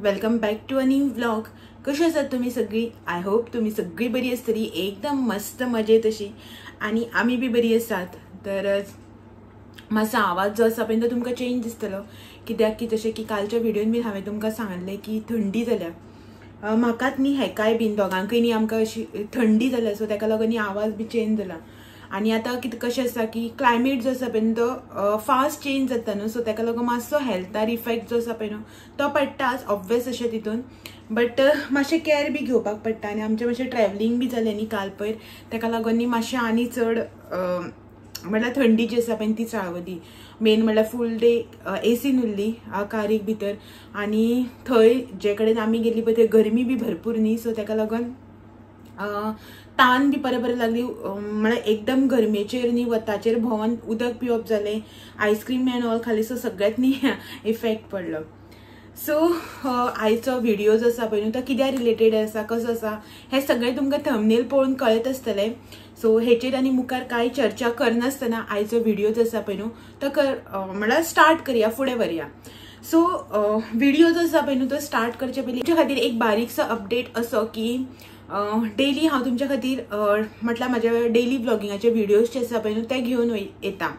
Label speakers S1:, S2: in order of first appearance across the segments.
S1: Welcome back to a new vlog. कशी आसात तुम्ही सगळी? आय होप तुम्ही सगळी बरी आसतली, एकदम मस्त मजेत अशी, आणि आम्ही बी बरी आसात। तर माझा आवाज जो आसा पळय तो तुमकां चेंज दिसतलो, कित्याक की जशें की कालच्या व्हिडिओन बी हांवें तुमकां सांगलें की थंडी जाल्या, म्हाकाच न्ही हेकाय बीन दोगांकय न्ही आमकां अशी थंडी जाल्या, सो ताका लागून आवाज बी चेंज जाला। आणि आता कितें कशें आसा की क्लायमेट जो आसा पळय तो फास्ट चेंज जाता न्हू, सो ताका लागून मातसो हेल्थार इफेक्ट जो आसा पळय न्हू तो पडटाच ऑब्वियस अशें तितून, बट मातशें केअर बी घेवपाक पडटा। आनी आमचें मातशें ट्रॅव्हलिंग बी जालें न्ही काल पयर, ताका लागून न्ही मातशें आनी चड म्हळ्यार थंडी जी आसा पळय ती चाळवली। मेन म्हळ्यार फूल डे एसीन उरली कारीक भितर, आनी थंय जे कडेन आमी गेली पळय थंय गरमी बी भरपूर न्ही, सो ताका लागून तान बी बरें लागली। म्हळ्यार एकदम गरमेचेर न्ही वताचेर भोंवन उदक पिवप जालें, आयस्क्रीम एंड ऑल खाली, सो सगळ्यात न्ही इफेक्ट पडलो। सो आयचो व्हिडिओ जो आसा पळय न्हू तो कित्याक रिलेटेड आसा, कसो आसा हें सगळें तुमकां थंबनेल पळोवन कळत आसतलें। सो हेचेर आनी मुखार कांय चर्चा करनासतना आयचो व्हिडिओ जो आसा पळय न्हू तो म्हळ्यार स्टार्ट करया, फुडें व्हरया। सो व्हिडिओ जो आसा पळय न्हू तो स्टार्ट करचे पयलीं तुमच्या खातीर एक बारीकसो अपडेट असो की डेली हांव तुमच्या खातीर म्हटल्यार म्हाज्या डेली ब्लॉगिंगाचे व्हिडिओज जे आसा पळय न्हू ते घेवन येता।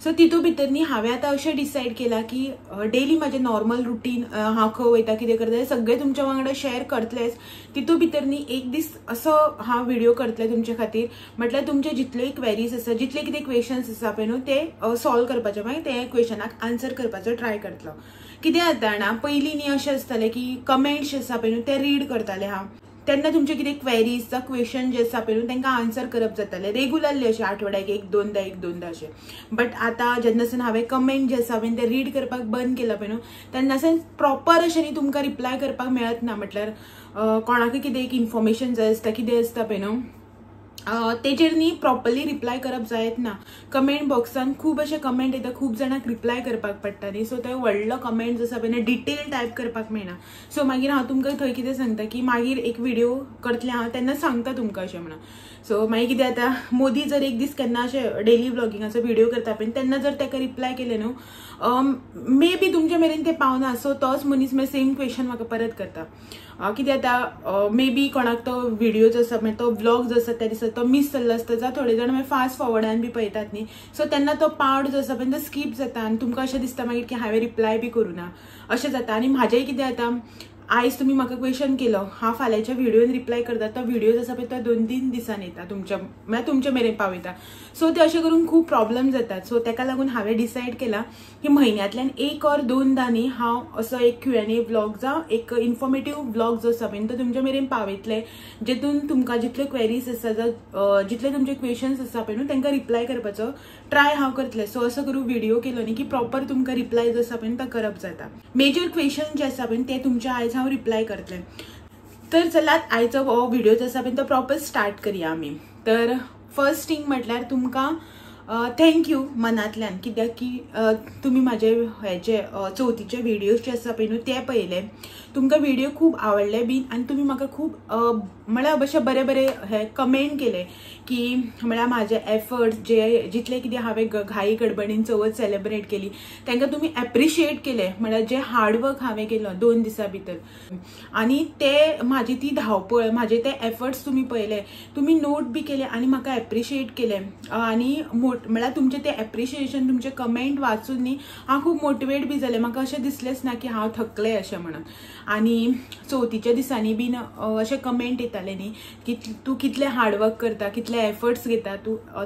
S1: सो तितू भितर न्ही हांवें आतां अशें डिसायड केलां की डेली म्हाजें नॉर्मल रुटीन हांव खंय वयता कितें करता तें सगळें तुमच्या वांगडा शेअर करतलेंच। तितू भितर न्ही एक दीस असो हांव व्हिडिओ करतलें तुमच्या खातीर, म्हटल्यार तुमचे जितलेय क्वेरीज आसा, जितले कितें क्वेश्चन्स आसा पळय न्हू ते सॉल्व करपाचे, मागीर ते क्वेश्चनाक आन्सर करपाचो ट्राय करतलो। कितें जाता ना पयलीं न्ही अशें आसतालें की कमेंट्स आसा पळय न्हू ते रीड करतालें हांव, तेन्ना तुमचे कितें क्वेरीज क्वेश्चन जे आसा पळय न्हू तांकां आन्सर करप जातालें रेगुलरली, अशें आठवड्याक एक दोनदा अशें। बट आतां जेन्नासून हांवें कमेंट जे आसा पळय ते रीड करपाक बंद केला पळय न्हू तेन्नासून प्रॉपर अशें न्ही तुमकां रिप्लाय करपाक मेळत ना। म्हटल्यार कोणाकय कितें एक इन्फॉर्मेशन जाय आसता, कितें आसता पळय न्हू तेजेर न्ही प्रॉपरली रिप्लाय करप जायत ना। कमेंट बॉक्सान खूब अशे कमेंट येता, खूब जाणांक रिप्लाय करपाक पडटा न्ही, सो तो व्हडलो कमेंट आसा पळय डिटेल टायप करपाक मेळना। सो मागीर हांव तुमकां थंय कितें सांगता की मागीर एक व्हिडिओ करतलें हांव तेन्ना सांगता तुमकां अशें म्हणून। सो मागीर कितें जाता मोदी जर एक दीस केन्ना अशें डेली ब्लॉगिंगाचो व्हिडिओ करता पळय तेन्ना जर ताका रिप्लाय केलें न्हू मे बी तुमचे मेरेन तें पावना, सो तोच मनीस मागीर सेम क्वेश्चन म्हाका परत करता। कितें जाता मे बी कोणाक तो व्हिडिओ जो आसा तो व्लॉग जो आसा त्या दिसा तो मिस जाल्लो आसता, जावं थोडे जाण मागीर फास्ट फॉरवर्डान बी पळयतात न्ही, सो तेन्ना तो पार्ट जो आसा पळय तो स्कीप जाता आनी तुमकां अशें दिसता मागीर की हांवें रिप्लाय बी करूं ना अशें जाता। आनी म्हाजेंय कितें जाता आयज तुमी म्हाका क्वेश्चन केलो, हांव फाल्यांच्या व्हिडिओन रिप्लाय करता, तो व्हिडिओ जो आसा पळय तो 2-3 दिसान येता म्हळ्यार तुमच्या मेरेन पावयता, सो ते अशें करून खूब प्रॉब्लेम जातात। सो ताका लागून हांवें डिसायड केला की म्हयन्यांतल्यान 1 or 2दा न्ही हांव असो एक Q&A व्लॉग जावं एक इन्फॉर्मेटिव्ह व्लॉग जो आसा पळय तो तुमच्या मेरेन पावयतले, जेतून तुमकां जितले क्वेरीज आसा जावं जितले तुमचे क्वेश्चन्स आसा पळय न्हू तांकां रिप्लाय करपाचो ट्राय हांव करतलें। सो असो करून व्हिडिओ केलो न्ही की प्रॉपर तुमकां रिप्लाय जो आसा पळय तो करप जाता। मेजर क्वेश्चन जे आसा पळय ते तुमच्या आयज हांव रिप्लाय करतलें। तर चलात आयचो हो व्हिडिओ जो आसा पळय तो प्रॉपर स्टार्ट करया आमी। तर फर्स्ट थिंग म्हटल्यार तुमकां थँक्यू मनांतल्यान, कित्याक की तुमी म्हाजे हेचे चवथीचे व्हिडिओज जे आसा पळय न्हू ते पळयले, तुमकां व्हिडिओ खूब आवडले बीन आनी तुमी म्हाका खूब म्हळ्यार अशें बरे हे कमेंट केले की म्हळ्यार म्हाजे एफर्ट्स जे जितले कितें हांवें घाई गडबडीन चवथ सेलिब्रेट केली तांकां तुमी एप्रिशिएट केले, म्हळ्यार जे हार्डवर्क हांवें केलो 2 दिसां भितर, आनी ते म्हाजी ती धांवपळ म्हाजे ते एफर्ट्स तुमी पळयले, तुमी नोट बी केले आनी म्हाका एप्रिशिएट केले। आनी म्हळ्यार तुमचे ते एप्रिशिएशन तुमचे कमेंट वाचून न्ही हांव खूब मोटिवेट बी जालें, म्हाका अशें दिसलेंच ना की हांव थकलें अशें म्हणून। आनी चवथीच्या दिसांनी बीन अशें कमेंट येताले न्ही की तूं कितलें हार्डवर्क करता, कितले एफर्ट्स घेता,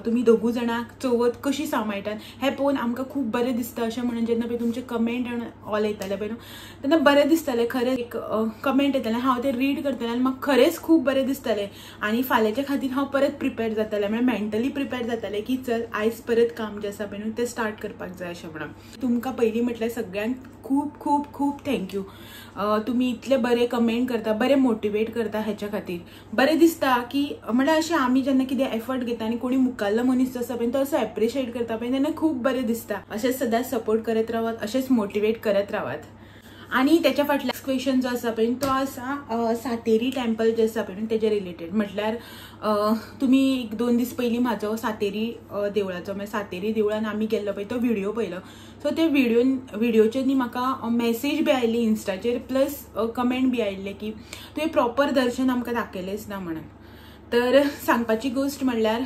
S1: तुमी दोगूय जाणां चवथ कशी सांबाळटात हें पळोवन आमकां खूब बरें दिसता अशें म्हणून। जेन्ना पळय तुमचे कमेंट ऑल येताले पळय न्हू तेन्ना बरें दिसतालें, खरें एक कमेंट येतालें हांव ते रीड करतालें आनी म्हाका खरेंच खूब बरें दिसतालें। आनी फाल्यांच्या खातीर हांव परत प्रिपेर जातालें, म्हळ्यार मेंटली प्रिपेर जातालें की चल आयज परत काम जे आसा पळय न्हू तें स्टार्ट करपाक जाय अशें म्हणून। तुमकां पयलीं म्हटल्यार सगळ्यांक खूब खूब खूब थँक्यू। तुमी इतले बरे कमेंट करता, बरे मोटिवेट करता, हेच्या खातीर बरें दिसता की म्हळ्यार अशें आमी जेन्ना कितें एफर्ट घेता आनी कोणी मुखाल्लो मनीस जो आसा पळय तो असो एप्रिशिएट करता पळय तेन्ना खूब बरें दिसता। अशेंच सदांच सपोर्ट करत रावात, अशेंच मोटिवेट करत रावात। आणि त्याच्या फाटल्या क्वेश्चन जो आसा पळय तो आसा सातेरी टेम्पल जे आसा पळय तेजे रिलेटेड. म्हटल्यार तुम्ही 1-2 दीस पयलीं म्हाजो सातेरी देवळाचो म्हणजे सातेरी देवळान आमी गेल्लो पळय तो व्हिडिओ पळयलो. सो ते व्हिडिओचेर न्ही म्हाका मेसेज बी आयिल्ली इंस्टाचेर प्लस कमेंट बी आयिल्ले की तुवें प्रॉपर दर्शन आमकां दाखयलेंच ना म्हणून. तर सांगपाची गोष्ट म्हणल्यार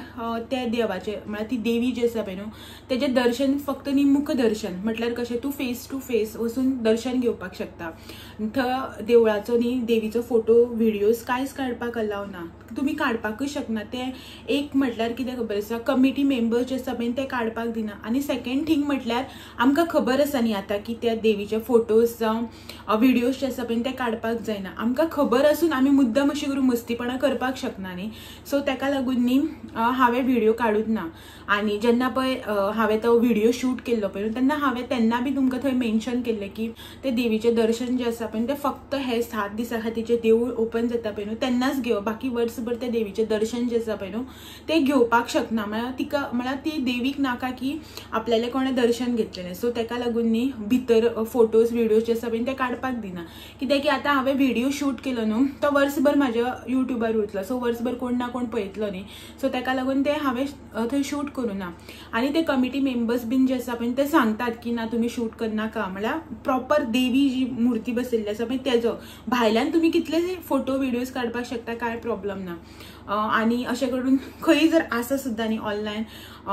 S1: त्या देवाचे म्हळ्यार ती देवी जी आसा पळय न्हू तेजें दर्शन फक्त न्ही मुख दर्शन म्हटल्यार कशें तूं फेस टू फेस वचून दर्शन घेवपाक शकता. थंय देवळाचो न्ही देवीचो फोटो व्हिडिओज कांयच काडपाक अलाव ना, तुमी काडपाकूच शकना. ते एक म्हटल्यार कितें खबर आसा कमिटी मेंबर्स जे आसा पळय ते काडपाक दिना. आनी सेकंड थिंग म्हटल्यार आमकां खबर आसा न्ही आतां की त्या देवीचे फोटोज जावं व्हिडिओज जे आसा पळय ते काडपाक जायना. आमकां खबर आसून आमी मुद्दम अशी करून मस्तीपणां करपाक शकना न्ही. सो ताका लागून न्ही हांवें व्हिडिओ काडूंक ना. आनी जेन्ना पळय हांवें तो व्हिडिओ शूट केल्लो पळय तेन्ना हांवें तेन्ना बी तुमकां थंय मेन्शन केल्लें की ते देवीचें दर्शन जें आसा पळय तें फक्त हे 7 दिसां खातीर जे देवूळ ओपन जाता पळय न्हू तेन्नाच घेवप. बाकी वर्सभर त्या देवीचें दर्शन जें आसा पळय न्हू तें घेवपाक शकना. म्हळ्यार ती देवीक नाका की आपल्यालें कोणें दर्शन घेतलेलें. सो ताका लागून न्ही भितर फोटोज व्हिडिओज जे आसा पळय ते काडपाक दिना. कित्याक की आतां हांवें व्हिडिओ शूट केलो न्हू तो वर्सभर म्हाज्या युट्यूबार वयतलो. सो वर्सभर कोण ना कोण पळयतलो न्ही. सो ताका लागून ते हांवें थंय शूट करूं ना. आनी ते कमिटी मेंबर्स बीन जे आसा पळय ते सांगतात की ना तुमी शूट करनाका. म्हळ्यार प्रॉपर देवी जी मुर्ती बसयल्ली आसा पळय तेजो भायल्यान तुमी कितले फोटो व्हिडिओज काडपाक शकता कांय प्रॉब्लम ना. आनी अशें करून खंय जर आसा सुद्दां न्ही ऑनलायन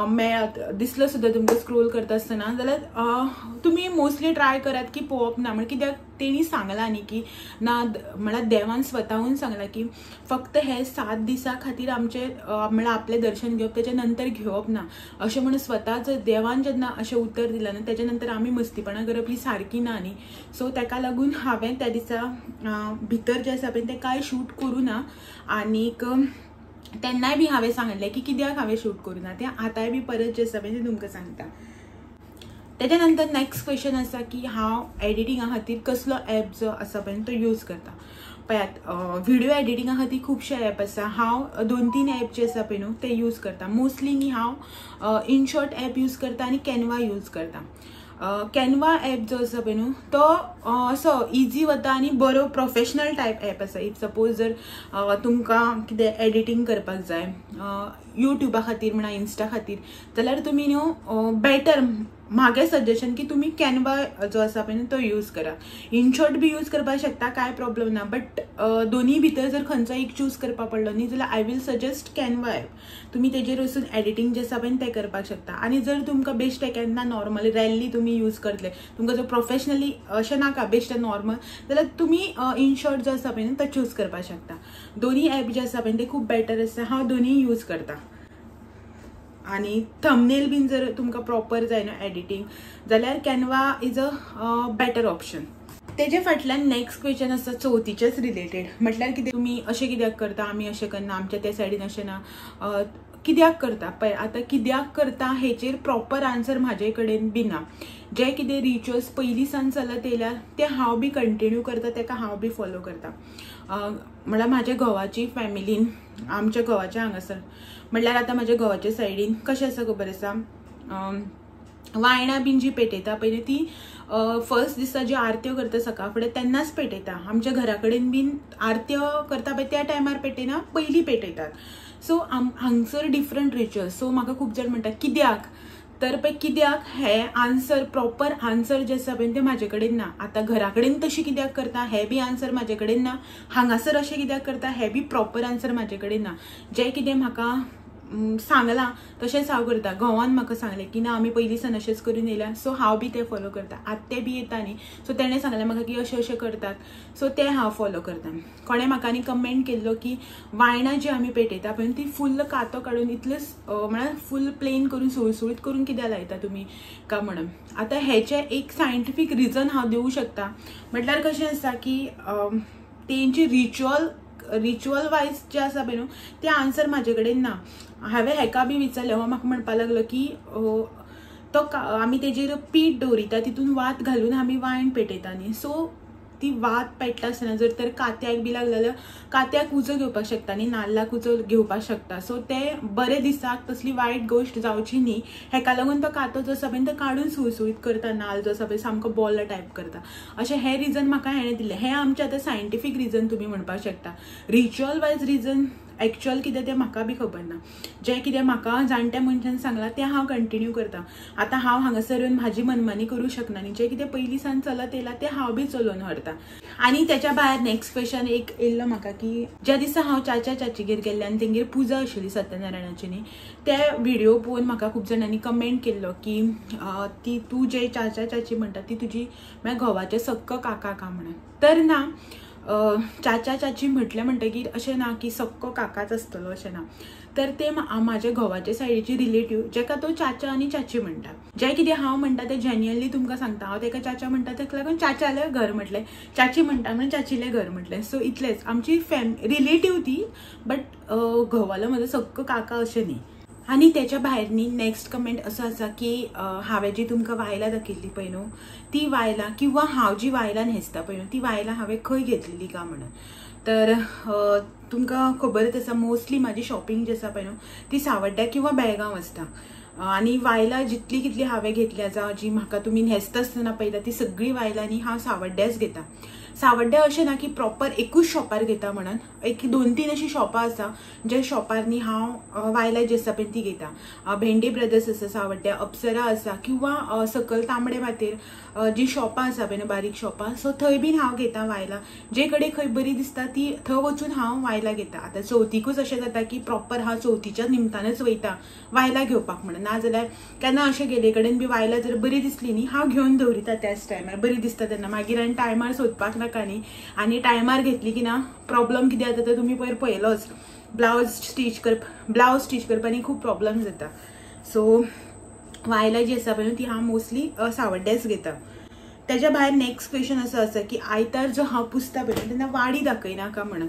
S1: मेळत दिसलो सुद्दां तुमकां स्क्रोल करता आसतना जाल्यार तुमी मोस्टली ट्राय करात की पळोवप ना. म्हणजे कित्याक तेणी सांगलां न्ही की ना म्हळ्यार देवान स्वताहून सांगलां की फक्त हे 7 दिसां खातीर आमचे म्हळ्यार आपलें दर्शन घेवप तेच्या नंतर घेवप ना अशें म्हणून स्वताच देवान जेन्ना अशें उतर दिलां ना तेच्या नंतर आमी मस्तीपणां करप ही सारकी ना न्ही. सो ताका लागून हांवें त्या दिसा भितर जें आसा पळय तें कांय शूट करूं ना. आनीक तेन्नाय बी हांवें सांगलें की कित्याक हांवें शूट करूं ना तें आतांय बी परत जें आसा पळय तें तुमकां सांगता. तेच्या नंतर नेक्स्ट क्वेश्चन आसा की हांव एडिटिंगा खातीर कसलो ॲप जो आसा पळय तो यूज करता. पळयात व्हिडिओ एडिटिंगा खातीर खुबशे ॲप आसा. हांव 2-3 ॲप जे आसा पळय न्हू ते यूज करता. मोस्टली न्ही हांव इनशॉट ॲप यूज करता आनी कॅनवा यूज करता. कॅनवा ॲप जो आसा पळय न्हू तो असो इजी वता आनी बरो प्रोफेशनल टायप ॲप आसा. इफ सपोज जर तुमकां कितें एडिटींग करपाक जाय युट्यूबा खातीर म्हणा इन्स्टा खातीर जाल्यार तुमी न्हू बेटर म्हागे सजेशन की तुमी कॅनवा जो आसा पळय तो यूज करा. इनशॉट बी यूज करपाक शकता कांय प्रॉब्लेम ना. बट दोनी भितर जर खंयचो एक चूज करपाक पडलो न्ही जाल्यार I will suggest Canva app. तुमी तेजेर वचून एडिटींग जें आसा पळय तें करपाक शकता. आनी जर तुमकां बेश्टे केन्ना नॉर्मली रॅरली तुमी यूज करतले तुमकां जर प्रोफेशनली अशें नाका बेश्टे नॉर्मल जाल्यार तुमी इनशॉट जो आसा पळय तो चूज करपाक शकता. दोनी ॲप जे आसा पळय ते खूब बेटर आसा. हांव दोनी यूज करता. आनी थंबनेल बीन जर तुमकां प्रॉपर जाय न्हू एडिटींग जाल्यार Canva is a better option. तेजे फाटल्यान नेक्स्ट क्वेश्चन आसा चवथीचेच रिलेटेड. म्हटल्यार कितें तुमी अशें कित्याक करता आमी अशें करना आमच्या त्या सायडीन अशें ना. कित्याक करता पळय आतां कित्याक करता हेचेर प्रॉपर आन्सर म्हाजे कडेन बी ना. जे कितें रिच्युअल्स पयलीं सावन चलत येयल्यार ते हांव बी कंटिन्यू करता ताका हांव बी फॉलो करता. म्हळ्यार म्हाज्या घोवाची फॅमिलीन आमच्या घोवाच्या हांगासर म्हटल्यार आतां म्हाज्या घोवाच्या सायडीन कशें आसा खबर आसा वायणां बीन जी पेटयता पळय ती फर्स्ट दिसा ज्यो आरत्यो करता सकाळ फुडें तेन्नाच पेटयता. आमच्या घरा कडेन बीन आरत्यो करता पळय त्या टायमार पेटयना पयलीं पेटयतात. सो हांगसर डिफरंट रिच्युअल्स. सो म्हाका खूब जाण म्हणटा कित्याक तर पळय कित्याक हे आन्सर प्रॉपर आन्सर जे आसा पळय ते म्हाजे कडेन ना. आतां घरा कडेन तशी कित्याक करता हे बी आन्सर म्हाजे कडेन ना. हांगासर अशें कित्याक करता हे बी प्रॉपर आन्सर म्हाजे कडेन ना. जें कितें म्हाका सांगलां तशेंच हांव करता. घोवान म्हाका सांगलें की ना आमी पयलीं सान अशेंच करून येयल्या सो हांव बी तें फॉलो करता. आतां ते बी येता न्ही सो तेणें सांगलें म्हाका की अशें अशें करतात सो तें हांव फॉलो करता. कोणें म्हाका आनी कमेंट केल्लो की वायणां जी आमी पेटयता पळय ती फुल्ल कातो काडून इतलेंच म्हळ्यार फूल प्लेन करून सुळसुळीत करून कित्याक लायता तुमी काय म्हणून. आतां हेचें एक सायंटिफीक रिजन हांव दिवूं शकता. म्हटल्यार कशें आसा की तेंची रिच्युअल वायज जे आसा पळय न्हू ते आन्सर म्हाजे कडेन ना. हांवें हेका बी विचारलें हो म्हाका म्हणपाक लागलो की तो आमी तेजेर पीठ दवरिता तितून वात घालून आमी वायण पेटयता न्ही. सो ती वात पेटता आसतना जर तर कात्याक बी लागलें जाल्यार कात्याक उजो घेवपाक शकता आनी नाल्लाक उजो घेवपाक शकता. सो ते बरे दिसाक तसली वायट गोश्ट जावची न्ही, हेका लागून तो कातो जो आसा पळय तो काडून सुळसुळीत करता, नाल्ल जो आसा पळय सामको बॉल टायप करता. अशें हे रिजन म्हाका हेणें दिलें. हें आमचें आतां सायंटिफीक रिजन तुमी म्हणपाक शकता. रिच्युअल वायज रिजन एक्चुअल कितें तें म्हाका बी खबर ना. जें कितें म्हाका जाणट्या मनशान सांगलां तें हांव कंटिन्यू करता. आतां हांव हांगासर येवन म्हाजी मनमानी करूंक शकना न्ही. जें कितें पयलीं सावन चलत येयलां तें हांव बी चलोवन व्हरतां. आनी तेच्या भायर नेक्स्ट क्वेश्चन एक येयल्लो म्हाका की ज्या दिसा हांव चाचा चाचीगेर गेल्लें आनी तेंगेर पुजा आशिल्ली सत्यनारायणाची न्ही, ते व्हिडिओ पळोवन म्हाका खूब जाणांनी कमेंट केल्लो की ती तूं जे चाचा चाची म्हणटा ती तुजी म्हळ्यार घोवाचे सक्क काका का म्हणून. तर ना, चाचा चाची म्हटलें म्हणटकीर अशें ना की सक्को काकाच आसतलो अशें ना. तर ते म्हाज्या घोवाचे सायडीची रिलेटिव्ह जेका तो चाचा आनी चाची म्हणटा. जें कितें हांव म्हणटा तें जेन्युअनली तुमकां सांगता. हांव तेका चाचा म्हणटा तेका लागून चाचाले घर म्हटलें, चाची म्हणटा म्हणून चाचीले घर म्हटलें. सो इतलेंच. आमची रिलेटिव्ह ती, बट घोवालो म्हजो सक्को काका अशें न्ही. आनी तेच्या भायर न्ही नेक्स्ट कमेंट असो आसा की हांवें जी तुमकां वायलां दाखयल्ली पळय न्हू, ती वायलां किंवा हांव जी वायलां न्हेसता पळय न्हू, ती वायलां हांवें खंय घेतलेली काय म्हणून. तर तुमकां खबरच आसा मोस्टली म्हाजी शॉपिंग जी आसा पळय न्हू ती सावड्ड्या किंवा बेळगांव आसता. आनी वायलां जितली कितली हांवें घेतल्या जावं जी म्हाका तुमी न्हेसता आसतना पळयता ती सगळी वायलां न्ही हांव सावड्ड्याच घेता. सावड्ड्या अशें ना की प्रॉपर एकूच शॉपार घेता म्हणून. एक 2-3 अशी शॉपां आसा ज्या शॉपार न्ही हांव वायलां जी आसा पळय ती घेता. भेंडे ब्रदर्स आसा सावड्ड्या, अप्सरा आसा किंवा सकल तांबडे मातेर जी शॉपां आसा पळय न्हू बारीक शॉपां, सो थंय बीन हांव घेता वायलां. जे कडेन खंय बरी दिसता ती थंय वचून हांव वायलां घेता. आतां चवथीकूच अशें जाता की प्रॉपर हांव चवथीच्या निमतानच वयता वायलां घेवपाक म्हणून. नाजाल्यार केन्ना अशें गेले कडेन बी वायलां जर बरी दिसली न्ही हांव घेवन दवरिता त्याच टायमार बरी दिसता तेन्ना. मागीर आनी टायमार सोदपाक नाका न्ही. आनी टायमार घेतली की ना प्रॉब्लम कितें जाता तर तुमी पयर पळयलोच, ब्लावज स्टीच करपानी खूब प्रॉब्लम जाता. सो वायलां जी आसा पळय ती हांव मोस्टली सावड्ड्याच घेता. तेच्या भायर नेक्स्ट क्वेश्चन असो आसा की आयतार जो हांव पुसता पळय तेन्ना वाडी दाखयनाका म्हणून.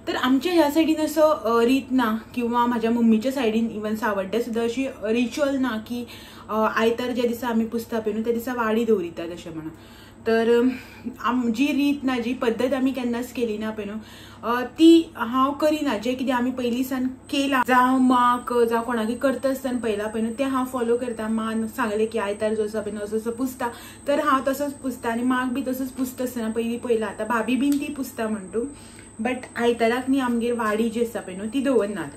S1: तर आमच्या ह्या सायडीन असो रीत ना किंवा म्हाज्या मम्मीच्या सायडीन इवन सावड्ड्या सुद्दां अशी रिच्युअल ना की आयतार ज्या दिसा आमी पुसता पळय न्हू त्या दिसा वाडी दवरितात अशें म्हणून. तर जी रीत ना जी पद्दत आमी केन्नाच केली ना पळय न्हू ती हांव करिना. जें कितें आमी पयलीं सावन केलां जावं माक जावं कोणाकय करता आसतना पळयलां पळय न्हू तें हांव फॉलो करता. मान सांगलें की आयतार जो आसा पळय न्हू असो असो पुसता तर हांव तसोच पुसता. आनी माक बी तसोच पुसता आसतना पयलीं पळयलां. आतां भाभी बीन ती पुसता म्हणटू, बट आयताराक न्ही आमगेर वाडी जी आसा पळय न्हू ती दवरनात.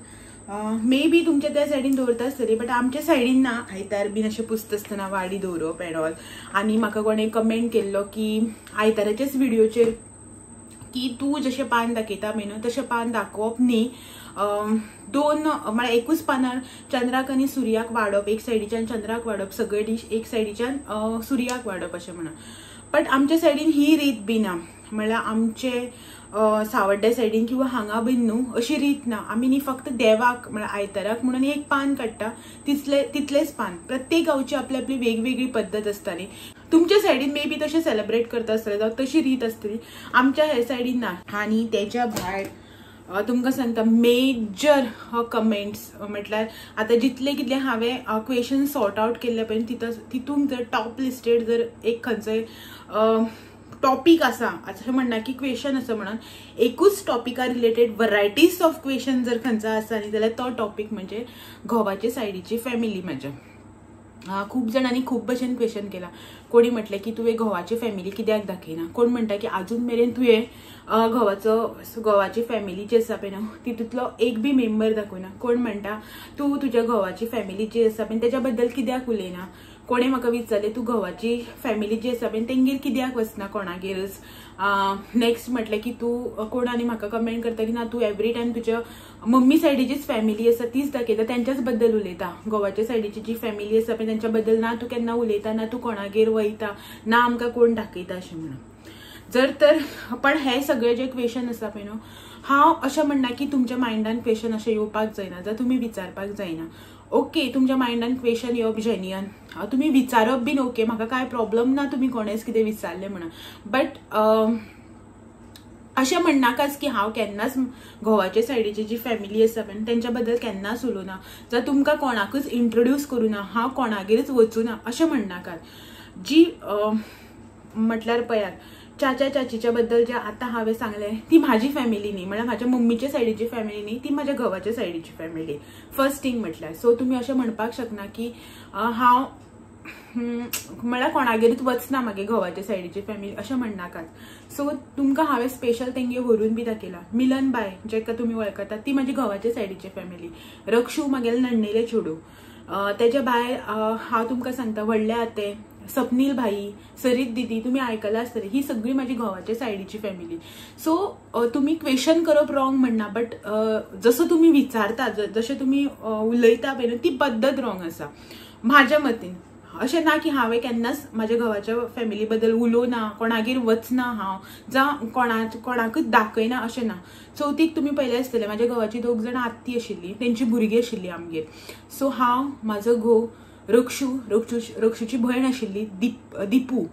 S1: मे बी तुमच्या त्या सायडीन दवरता आसतली, बट आमच्या सायडीन ना आयतार बीन अशें पुसता आसतना वाडी दवरप एंड ऑल. आनी म्हाका कोणें कमेंट केल्लो की आयताराच्याच व्हिडिओचेर की तूं जशें पान दाखयता पळय न्हू तशें पान दाखोवप न्ही. 2 म्हळ्यार एकूच पानार चंद्राक आनी सुर्याक वाडप, एक सायडीच्यान चंद्राक वाडप सगळे डिश, एक सायडीच्यान सुर्याक वाडप अशें म्हणून. बट आमच्या सायडीन ही रीत बी ना. म्हळ्यार आमचे सावड्ड्या सायडीन किंवा हांगा बीन न्हू अशी रीत ना. आमी न्ही फक्त देवाक म्हळ्यार आयताराक म्हणून एक पान काडटा तितलेच पान. प्रत्येक गांवची आपली आपली वेगवेगळी पद्दत आसताली. तुमच्या सायडीन मे बी तशें सेलिब्रेट करता आसतलें जावं तशी रीत आसतली, आमच्या हे सायडीन ना. आनी तेच्या भायर तुमकां सांगता मेजर कमेंट्स म्हटल्यार आतां जितले कितले हांवें क्वेश्चन सॉर्ट आउट केल्ले पळय तितूंक जर टॉप लिस्टेड जर एक खंयचोय टॉपिक आसा अशें म्हणना की क्वेश्चन आसा म्हणून एकूच Topeka related varieties of question जर खंयचो आसा न्ही जाल्यार तो टॉपिक म्हणजे घोवाचे सायडीची फॅमिली म्हाज्या. खूब जाणांनी खूब भशेन क्वेश्चन केला. कोणी म्हटलें की तुवें घोवाची फॅमिली कित्याक दाखयना. कोण म्हणटा की आजून मेरेन तुवें घोवाची फॅमिली जी आसा पळय न्हू तितूंतलो एक बी मेंबर दाखयना. कोण म्हणटा तूं तुज्या घोवाची फॅमिली जी आसा पळय तेच्या बद्दल कित्याक उलयना. कोणें म्हाका विचारलें तूं घोवाची फॅमिली जी आसा पळय तेंगेर कित्याक वचना कोणागेरच. नेक्स्ट म्हटलें की तूं कोण आनी म्हाका कमेंट करता की ना तूं एवरी टायम तुज्या मम्मी सायडीचीच फॅमिली आसा तीच दाखयता, तेंच्याच बद्दल उलयता. घोवाच्या सायडीची जी फॅमिली आसा पळय तेंच्या बद्दल ना तूं केन्ना उलयता ना तूं कोणागेर वयता ना आमकां कोण दाखयता अशें म्हणून. जर तर पण हे सगळे जे क्वेश्चन आसा पळय न्हू हांव अशें म्हणना की तुमच्या मायंडान क्वेश्चन अशें येवपाक जायना जावं तुमी विचारपाक जायना. ओके तुमच्या मायंडान क्वेश्चन येवप जेन्युअन, तुमी विचारप बीन ओके, म्हाका कांय प्रॉब्लम ना तुमी कोणेच कितें विचारलें म्हणून. बट अशें म्हणनाकाच की हांव केन्नाच घोवाचे सायडीची जी फॅमिली आसा पळय तेंच्या बद्दल केन्नाच उलोवना जावं तुमकां कोणाकूच इंट्रोड्यूस करूना, हांव कोणागेरच वचूना अशें म्हणनाकात. जी म्हटल्यार पळयात चाचा चाचीच्या बद्दल जे आता हांवें सांगलें ती म्हाजी फॅमिली न्ही, म्हळ्यार म्हाज्या मम्मीच्या सायडीची फॅमिली न्ही, ती म्हाज्या घोवाच्या सायडीची फॅमिली फर्स्ट थिंग म्हटल्यार. सो तुमी अशें म्हणपाक शकना की हांव म्हळ्यार कोणागेरूच वचना मागे घोवाच्या सायडीची फॅमिली अशें म्हणनाकात. सो तुमकां हांवें स्पेशल तेंगे व्हरून बी दाखयला. मिलन बाय जेका तुमी वळखतात ती म्हाजी घोवाच्या सायडीची फॅमिली. रक्षू म्हागेले नण्णेले चेडूं. तेच्या भायर हांव तुमकां सांगता व्हडले आते, सपनील भाई, सरीत दिदी, तुम्ही आयकलां आसतलें, ही सगळी म्हाजी घोवाच्या सायडीची फॅमिली. सो तुम्ही क्वेश्चन करप रॉंग म्हणना, बट जसो तुम्ही विचारता, जशें तुम्ही उलयता पळय ती पद्दत रॉंग आसा म्हाज्या मतीन. अशें ना की हांवें केन्नाच म्हाज्या घोवाच्या फॅमिली बद्दल उलोवना, कोणागेर वचना हांव, जावं कोणाकूच दाखयना अशें ना. चवथीक तुमी पळयलें आसतलें म्हाज्या घोवाची 2 जाणां आत्ती आशिल्ली, तेंची भुरगीं आशिल्लीं आमगेर. सो हांव, म्हाजो घोव, रक्षूची भयण आशिल्ली दिपू.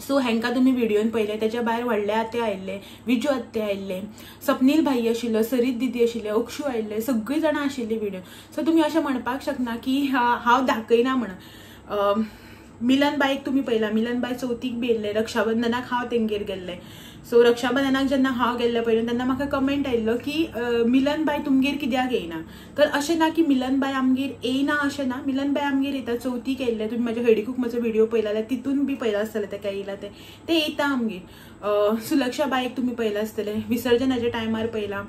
S1: सो हेंकां तुमी व्हिडिओन पळयलें. तेच्या भायर व्हडले आते आयिल्ले, विजू आत्ते आयिल्ले, सपनील भाई आशिल्लो, सरीत दिदी आशिल्ले, अक्षू आयिल्ले, सगळीं जाणां आशिल्लीं व्हिडिओ. सो तुमी अशें म्हणपाक शकना की हांव दाखयना म्हणून. मिलन बायक तुमी पळयला, मिलन बाय चवथीक बी येयल्ले, रक्षाबंधनाक हांव तेंगेर गेल्लें. सो रक्षाबंधनाक जेन्ना हांव गेल्लें पळय तेन्ना म्हाका कमेंट आयिल्लो की मिलन बाय तुमगेर कित्याक येयना. तर अशें ना की मिलन बाय आमगेर येयना अशें ना, मिलन बाय आमगेर येता. चवथीक येयल्ले, तुमी म्हाज्या हळदी कुंकमाचो व्हिडिओ पळयला जाल्यार तितून बी पळयला आसतलें तेका येयला ते येता आमगेर. सुलक्षा बायक तुमी पळयला आसतलें, विसर्जनाच्या टायमार पळयला.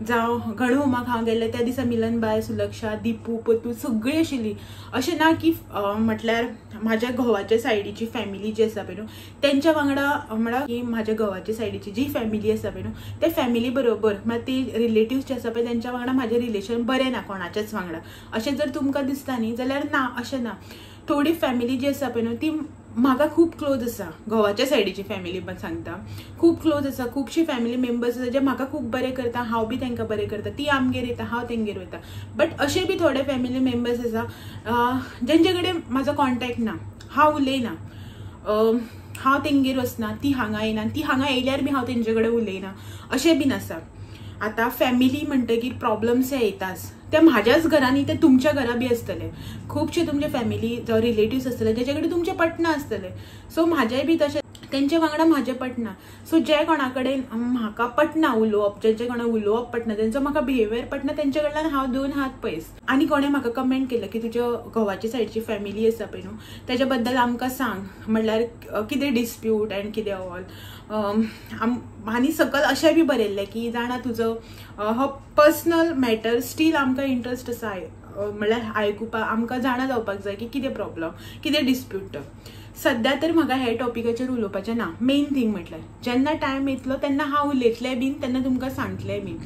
S1: जावं गणू होमाक हांव गेल्लें त्या दिसा मिलन बाय, सुलक्षा, दिपू, पतू सगळीं आशिल्लीं. अशें ना की म्हटल्यार म्हाज्या घोवाच्या सायडीची फॅमिली जी आसा पळय न्हू तेंच्या वांगडा, म्हळ्यार की म्हाज्या घोवाच्या सायडीची जी फॅमिली आसा पळय न्हू ते फॅमिली बरोबर, म्हळ्यार ती रिलेटिव्स जे आसा पळय तेंच्या वांगडा म्हाजें रिलेशन बरें ना कोणाच्याच वांगडा अशें जर तुमकां दिसता न्ही जाल्यार ना, अशें ना. थोडी फॅमिली जी आसा पळय न्हू ती म्हाका खूब क्लोज आसा. घोवाच्या सायडीची फॅमिली पण सांगता खूब क्लोज आसा. खुबशी फॅमिली मेंबर्स आसा जे म्हाका खूब बरें करता, हांव बी तांकां बरें करता. ती आमगेर येता, हांव तेंगेर वयता. बट अशे बी थोडे फॅमिली मेंबर्स आसा जेंचे कडेन म्हाजो कॉन्टॅक्ट ना, हांव उलयना, हांव तेंगेर वचना, ती हांगा येना, ती हांगा येयल्यार बी हांव तेंचे कडेन उलयना, अशें बीन आसा. आता फॅमिली म्हणटकीर प्रॉब्लम्स हे येताच. ते म्हाज्याच घरांनी ते तुमच्या घरा बी आसतले. खुबशे तुमचे फॅमिली जावं रिलेटिव्स आसतले जेचे कडेन तुमचे पटना आसतले. सो म्हाजेय बी तशें तेंचे वांगडा म्हाजें पटना. सो जे कोणा कडेन म्हाका पटना उलोवप, जेंचे कोणा उलोवप पटना, तेंचो म्हाका बिहेवियर पटना, तेंचे कडल्यान हांव 2 हात पयस. आनी कोणें म्हाका कमेंट केलं की तुज्या घोवाच्या सायडीची फॅमिली आसा पळय न्हू तेच्या बद्दल आमकां सांग, म्हणल्यार कितें डिस्प्यूट एंड कितें ऑल. आनी सकल अशें बी बरयल्लें की जाणा तुजो हो पर्सनल मॅटर स्टील आमकां इंट्रस्ट आसा म्हणल्यार आयकुपाक, आमकां जाणा जावपाक जाय की कितें प्रॉब्लम, कितें डिस्प्यूट. सध्या तर म्हाका हे टॉपिकाचेर उलोवपाचें ना. मेन थिंग म्हटल्यार जेन्ना टायम येतलो तेन्ना हांव उलयतलें बीन, तेन्ना तुमकां सांगतलें बीन.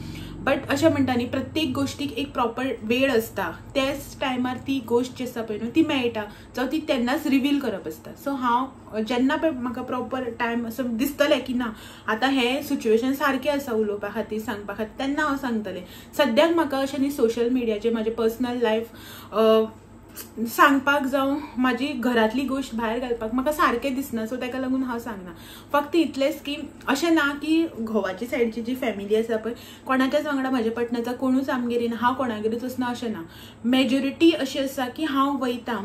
S1: बट अशें म्हणटा न्ही प्रत्येक गोष्टीक एक प्रॉपर वेळ आसता, त्याच टायमार ती गोष्ट जी आसा पळय न्हू ती मेळटा जावं ती तेन्नाच रिवील करप आसता. सो हांव जेन्ना पळय म्हाका प्रॉपर टायम असो दिसतलें की ना आतां हें सिच्युएशन सारकें आसा उलोवपा खातीर, सांगपा खातीर, तेन्ना हांव सांगतलें. सद्याक म्हाका अशें न्ही सोशल मिडियाचेर म्हाजें पर्सनल लायफ सांगपाक जावं म्हाजी घरातली गोष्ट भायर घालपाक म्हाका सारकें दिसना. सो ताका लागून हांव सांगना. फक्त इतलेंच की अशें ना की घोवाची सायडची जी फॅमिली आसा पळय कोणाच्याच वांगडा म्हाजें पटना, जावं कोणूच आमगेर येना, हांव कोणागेरूच वचना अशें ना. मेजॉरिटी अशी आसा की हांव वयता.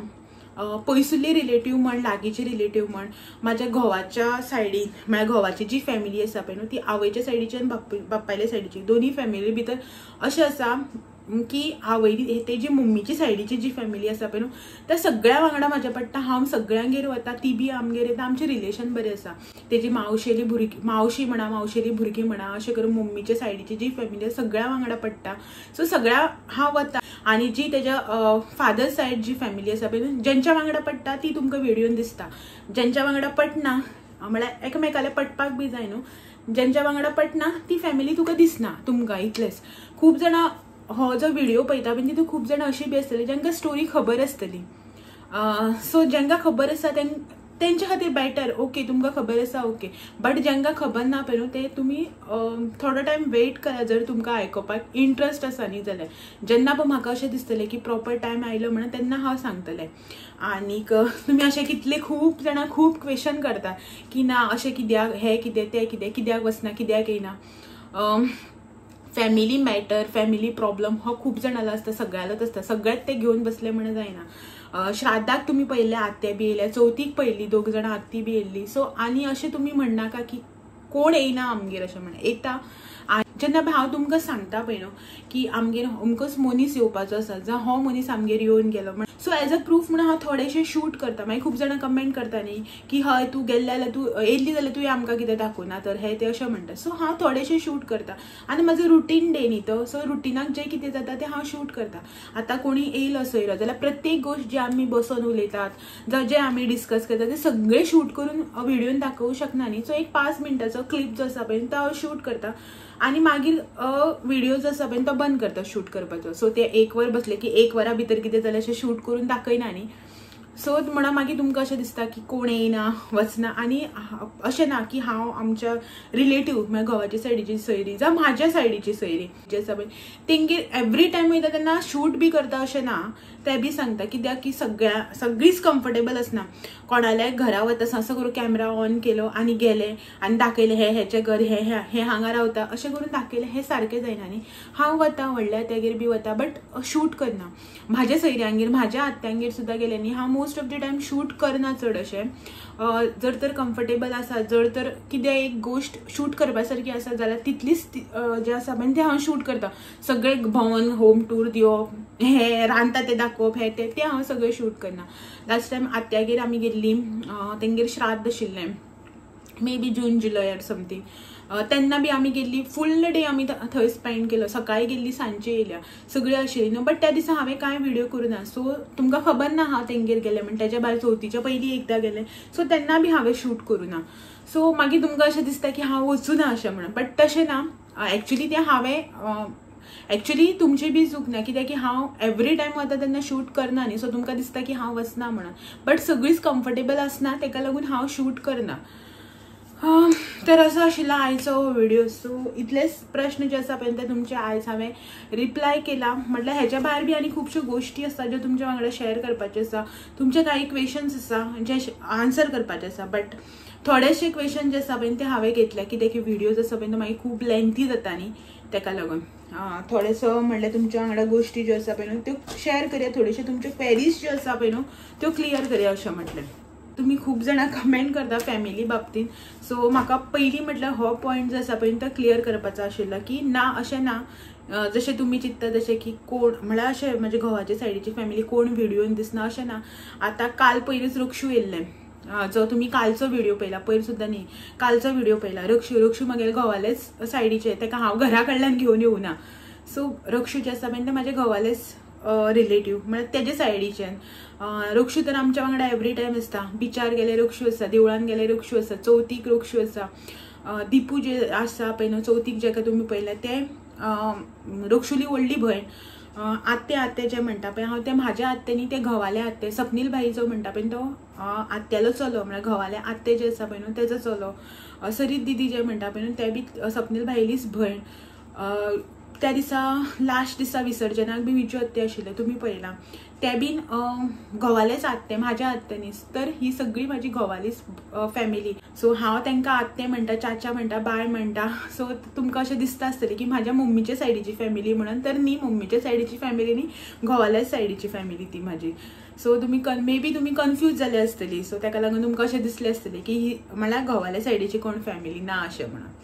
S1: पयसुल्ली रिलेटीव म्हण, लागींची रिलेटीव म्हण, म्हाज्या घोवाच्या सायडीन म्हळ्यार घोवाची जी फॅमिली आसा पळय न्हू ती आवयच्या सायडीची आनी बापायल्या सायडीची दोनी फॅमिली भितर अशें आसा की आवयली तेजी मम्मीची सायडीची जी फॅमिली आसा पळय न्हू त्या सगळ्या वांगडा म्हाजें पडटा. हांव सगळ्यांगेर वता, ती बी आमगेर येता, आमचें रिलेशन बरें आसा. तेजी मावशेली भुरगीं, मावशी म्हणा, मावशेली भुरगीं म्हणा, अशें करून मम्मीच्या सायडीची जी फॅमिली आसा सगळ्या वांगडा पडटा. सो सगळ्या हांव वता. आनी जी तेज्या फादर सायड जी फॅमिली आसा पळय न्हू जेंच्या वांगडा पडटा ती तुमकां व्हिडिओन दिसता. जेंच्या वांगडा पटना म्हळ्यार एकामेकाले पटपाक बी जाय न्हू, जेंच्या वांगडा पटना ती फॅमिली तुका दिसना तुमकां. इतलेंच. खूब जाणां हो जो व्हिडिओ पळयता बीन तितून खूब जाणां अशी बी आसतली जांकां स्टोरी खबर आसतली. सो जांकां खबर आसा तेंच्या खातीर बेटर, ओके तुमकां खबर आसा ओके. बट जांकां खबर ना पळय न्हू ते तुमी थोडो टायम वेट करा जर तुमकां आयकुपाक इंट्रस्ट आसा न्ही जाल्यार. जेन्ना पळय म्हाका अशें दिसतलें की प्रॉपर टायम आयलो म्हणून तेन्ना हांव सांगतलें. आनीक तुमी अशें कितले खूब जाणां खूब क्वेश्चन करता की ना अशें कित्याक, हें कितें, तें कितें, कित्याक वचना, कित्याक येयना. फॅमिली मॅटर, फॅमिली प्रॉब्लम हो खूब जाणांलो आसता, सगळ्यालोच आसता. सगळ्यात ते घेवन बसले म्हणून जायना. श्राद्धाक तुम्ही पहिले आत्या बी येयल्या, चवथीक पयली 2 जाणां आत्ती बी येयल्ली. सो आनी अशें तुम्ही म्हणनाका की कोण येयना आमगेर अशें म्हण येता. जेन्ना हांव तुमकां सांगता पळय न्हू की आमगेर अमकोच मनीस येवपाचो आसा, जावं हो मनीस आमगेर येवन गेलो म्हण, सो एज अ प्रूफ म्हणून हांव थोडेशें शूट करता. मागीर खूब जाणां कमेंट करता न्ही की हय तूं गेल्ले जाल्यार तूं येयल्ली जाल्यार तुवें आमकां कितें दाखोवना तर हे ते अशें म्हणटा. सो हांव थोडेशें शूट करता आनी म्हजो रुटीन डे न्ही तो, सो रुटीनाक जें कितें जाता तें हांव शूट करता. आतां कोणी येयलो सयरो जाल्यार प्रत्येक गोश्ट जी आमी बसून उलयतात जावं जें आमी डिस्कस करता तें सगळें शूट करून व्हिडिओन दाखोवंक शकना न्ही. सो एक 5 मिनटाचो क्लिप जो आसा पळय तो हांव शूट करता आनी मागीर व्हिडिओ जो आसा पळय तो बंद करता शूट करपाचो. सो ते 1 वर बसले की 1 वरा भितर कितें जालें अशें शूट करून दाखयना न्ही. सो म्हणून मागीर तुमकां अशें दिसता की कोण येयना वचना. आनी अशें ना की हांव आमच्या रिलेटिव्ह म्हळ्यार घोवाच्या सायडीची सयरी जावं म्हाज्या सायडीची सयरी जे आसा पळय तेंगेर एवरी टायम वयता तेन्ना शूट बी करता अशें ना. ते बी सांगता कित्याक की सगळीच कम्फर्टेबल आसना. कोणाल्याय घरा वता असो करून कॅमेरा ऑन केलो आनी गेले आनी दाखयलें हेचें घर हे हांगा रावता अशें करून दाखयलें हें सारकें जायना न्ही. हांव वता व्हडल्या तेगेर बी वता बट शूट करना. म्हाज्या सयऱ्यांगेर म्हाज्या आत्यांगेर सुद्दां गेलें न्ही हांव most of the time shoot करना चड अशें. जर तर कम्फर्टेबल आसा जर तर कितें एक गोश्ट शूट करपा सारकी आसा जाल्यार तितलीच जें आसा पळय तें हांव शूट करता. सगळें भोंवन होम टूर दिवप हें रांदता तें दाखोवप हें तें हांव सगळें शूट करना. लास्ट टायम आत्यागेर आमी गेल्लीं तेंगेर श्राद्ध आशिल्लें may be June July or something. तेन्ना बी आमी गेल्ली फूल डे आमी थंय स्पेंड केलो. सकाळीं गेल्ली सांजची येयल्या सगळीं आशिल्लीं न्हू बट त्या दिसा हांवें कांय व्हिडिओ करुना. सो तुमकां खबर ना हांव तेंगेर गेलें म्हण. तेच्या भायर चवथीच्या पयलीं एकदां गेलें सो तेन्ना बी हांवें शूट करुना. सो मागीर तुमकां अशें दिसता की हांव वचूना अशें म्हणून बट तशें ना. एक्चुली तें हांवें एक्चुली तुमची बी चूक ना कित्याक की हांव एवरी टायम वता तेन्ना शूट करना न्ही. सो तुमकां दिसता की हांव वचना म्हणून बट सगळींच कम्फर्टेबल आसना तेका लागून हांव शूट करना. तर असो आशिल्लो आयचो व्हिडिओ. सो इतलेच प्रश्न जे आसा पळय ते तुमचे आयज हांवें रिप्लाय केला. म्हटल्यार हेच्या भायर बी आनी खुबश्यो गोश्टी आसा ज्यो तुमच्या वांगडा शेअर करपाच्यो आसा. तुमचे काही क्वेश्चन्स आसा जे आन्सर करपाचे आसा बट थोडेशे क्वेश्चन जे आसा पळय ते हांवें घेतले कित्याक की व्हिडिओज आसा पळय तो मागीर खूब लेंथी जाता न्ही तेका लागून. थोडेसो म्हणल्यार तुमच्या वांगडा गोश्टी ज्यो आसा पळय न्हू त्यो शेअर करया. थोडेशे तुमचे क्वेरीज ज्यो आसा पळय न्हू त्यो क्लियर करया अशें म्हटलें. तुम्ही खूप जाणां कमेंट करता फॅमिली बाबतींत. सो म्हाका पयलीं म्हटल्यार हो पॉयंट जो आसा पळय तो क्लियर करपाचो आशिल्लो की ना अशें ना जशें तुमी चिंतता तशें की कोण म्हळ्यार अशें म्हज्या घोवाचे सायडीची फॅमिली कोण व्हिडिओन दिसना अशें ना. आतां काल पयलींच रक्षू येयल्लें जो तुमी कालचो व्हिडिओ पळयला पयर सुद्दां न्ही कालचो व्हिडिओ पळयला. रक्षू म्हगेले घोवालेच सायडीचे तेका हांव घरा कडल्यान घेवन येवना. सो रक्षू जे आसा पळय ते म्हाजे घोवालेच रिलेटिव्ह म्हळ्यार तेजे सायडीच्यान. रक्षू तर आमच्या वांगडा एवरी टायम आसता. बिचार गेले रक्षू आसा, देवळान गेले रक्षू आसा, चवथीक रक्षू आसा. दिपू जे आसा पळय न्हू चवथीक जेका तुमी पळयला ते रक्षुली व्हडली भयण. आत्ते जे म्हणटा पळय हांव ते म्हाज्या आत्तेनी ते घोवाले आत्ते सपनील भाई जो म्हणटा पळय तो आत्यालो चलो म्हळ्यार घोवाले आत्ते जे आसा पळय न्हू तेजो चलो. सरीत दिदी जे म्हणटा पळय न्हू ते बी सपनील भायलीच भयण. त्या दिसा लास्ट दिसा विसर्जनाक बी विजू आत्ते आशिल्ले तुमी पळयला ते बीन घोवालेच आत्ते म्हाज्या आत्तेनीच. तर ही सगळी म्हाजी घोवालीच फॅमिली. सो हांव तांकां आत्ते म्हणटा चाचा म्हणटा बाय म्हणटा. सो तुमकां अशें दिसता आसतलें की म्हाज्या मम्मीचे सायडीची फॅमिली म्हणून तर न्ही मम्मीच्या सायडीची फॅमिली न्ही घोवाल्याच सायडीची फॅमिली ती म्हाजी. सो तुमी मे बी तुमी कन्फ्यूज जाले आसतली. सो ताका लागून तुमकां अशें दिसलें आसतलें की ही म्हळ्यार घोवाल्या सायडीची कोण फॅमिली ना अशें म्हणून.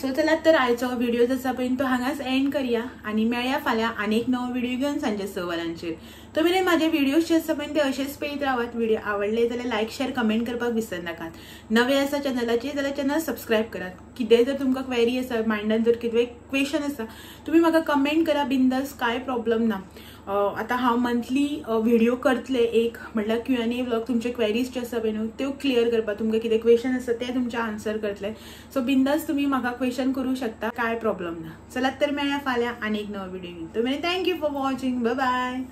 S1: सो चलात तर आयचो व्हिडिओ जो आसा पळय तो हांगाच एंड करया आनी मेळया फाल्यां आनी एक नवो व्हिडिओ घेवन सांजे 6 वरांचेर. तो मेरेन म्हाजे व्हिडिओज जे आसा पळय ते अशेंच पळयत रावात. व्हिडिओ आवडले जाल्यार लायक शेअर कमेंट करपाक विसरनाकात. नवे आसा चॅनलाचेर जाल्यार चॅनल सबस्क्रायब करात. कितेंय जर तुमकां क्वेरी आसा मायंडान जर कितें क्वेश्चन आसा तुमी म्हाका कमेंट करा बिंदास कांय प्रॉब्लेम ना. आतां हांव मंथली व्हिडिओ करतले एक म्हटल्यार Q&A व्लॉग तुमचे क्वेरीज जे आसा पळय न्हू त्यो क्लियर करपाक तुमकां कितें क्वेश्चन आसा ते तुमचे आन्सर करतले. सो बिंदास तुमी म्हाका क्वेश्चन करूं शकता कांय प्रॉब्लेम ना. चलात तर मेळया फाल्यां आनी एक नवो व्हिडिओ घेवन. तो मेरेन thank you for watching. Bye bye.